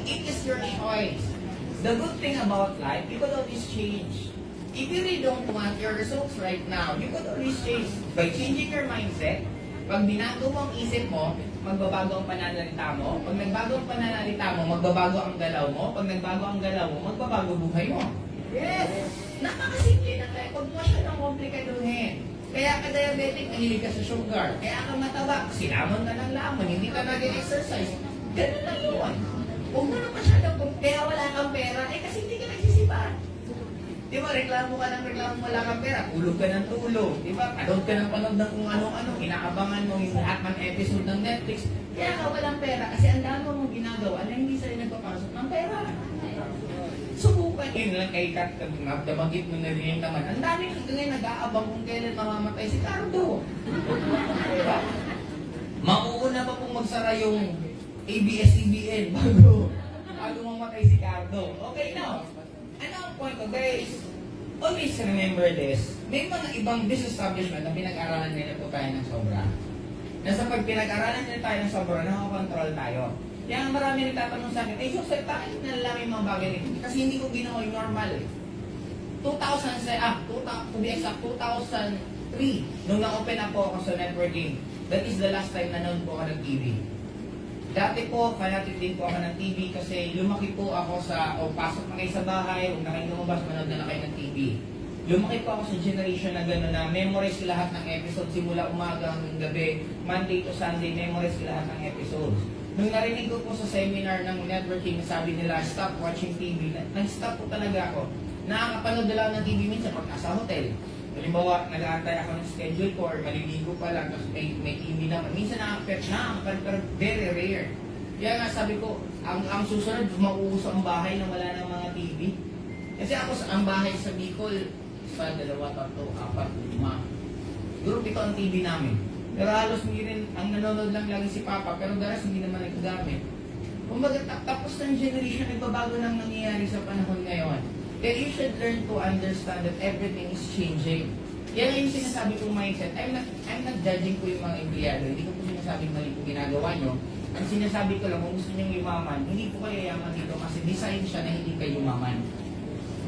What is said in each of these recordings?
it is your choice. The good thing about life, you could always change. If you really don't want your results right now, you could always change. By changing your mindset, pag binago mo ang isip mo, magbabago ang pananalita mo. Pag nagbago ang pananalita mo, magbabago ang galaw mo. Pag nagbago ang galaw mo, magbabago buhay mo. Yes! Napakasimple ng life. Huwag mo siya ng komplikaduhin. Kaya ka diabetic, mahilig ka sa sugar. Kaya ka mataba, sinamon ka ng lamon, hindi ka nag-exercise. Ganun lang yun. Huwag mo na masyadong, kaya wala kang pera, kasi hindi ka nagsisipan. Di ba, reklamo ka ng reklamo, wala kang pera, tulog ka ng tulog. Di ba, panood ka ng panood ng kung ano-ano, inaabangan mo yung lahat ng episode ng Netflix. Kaya ka walang pera, kasi ang dami mong ginagawa na hindi sa'yo nagpapasok ng pera. Subukan. Yun lang kay Kat, nabanggit mo na rin naman. Ang dami ngayon nag-aabang kung kailan mamamatay si Cardo. Diba? Mauuna pa pong magsara yung ABS-CBN bago mamatay si Cardo. Okay na. Ano ang point ko, guys? Always remember this. May mga ibang business establishment na pinag-aralan nila po tayo ng sobra. Na sa pag pinag-aralan nila tayo ng sobra, nakakontrol tayo. Kaya marami nagtatanong sa akin, Joseph, bakit nalalaman yung mga bagay nito? Kasi hindi ko ginawa yung normal. to be exact, 2003, nung na-open na po ako sa networking, that is the last time na nanood po ako ng TV. Dati po, fanatic din po ako ng TV kasi lumaki po ako sa, pasok na kayo sa bahay, huwag na kayo lumabas, manood na kayo ng TV. Lumaki po ako sa generation na gano'n na memorize lahat ng episode simula umaga hanggang gabi, Monday to Sunday, memorize lahat ng episodes. Nung narinig ko po sa seminar ng networking, sabi nila, stop watching TV. Nag-stop po talaga ako. Nakakapanood na lang ng TV minsan pag nasa hotel. Halimbawa, nag-aantay ako ng schedule ko or maliligo pa lang, tapos may TV naman. Minsan nakakapanood, pero very rare. Kaya nga sabi ko, ang susunod, mauuso ang bahay na wala ng mga TV. Kasi ako ang bahay sa Bicol, 1, 2, 3, 4, 5. Siguro 7 ang TV namin. Pero halos hindi rin, ang nanonood lang lagi si Papa, pero daras hindi naman nagkagamit. Kumbaga, tapos ng generation, nagbabago lang nangyayari sa panahon ngayon. Kaya you should learn to understand that everything is changing. Yan yung sinasabi kong mindset. I'm not judging ko yung mga empleyado. Hindi ko po sinasabing mali po ginagawa nyo. Ang sinasabi ko lang, kung gusto nyo yumaman, hindi po kayo yaman dito kasi design siya na hindi kayo yumaman.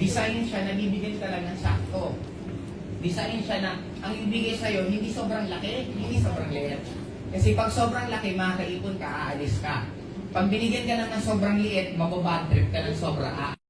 Design siya na bibigyan ka lang ng sakto. Design siya na ang ibigay sa'yo, hindi sobrang laki, hindi sobrang liit. Kasi pag sobrang laki, makakaipon ka, aalis ka. Pag binigyan ka lang ng sobrang liit, mababad trip ka ng sobra.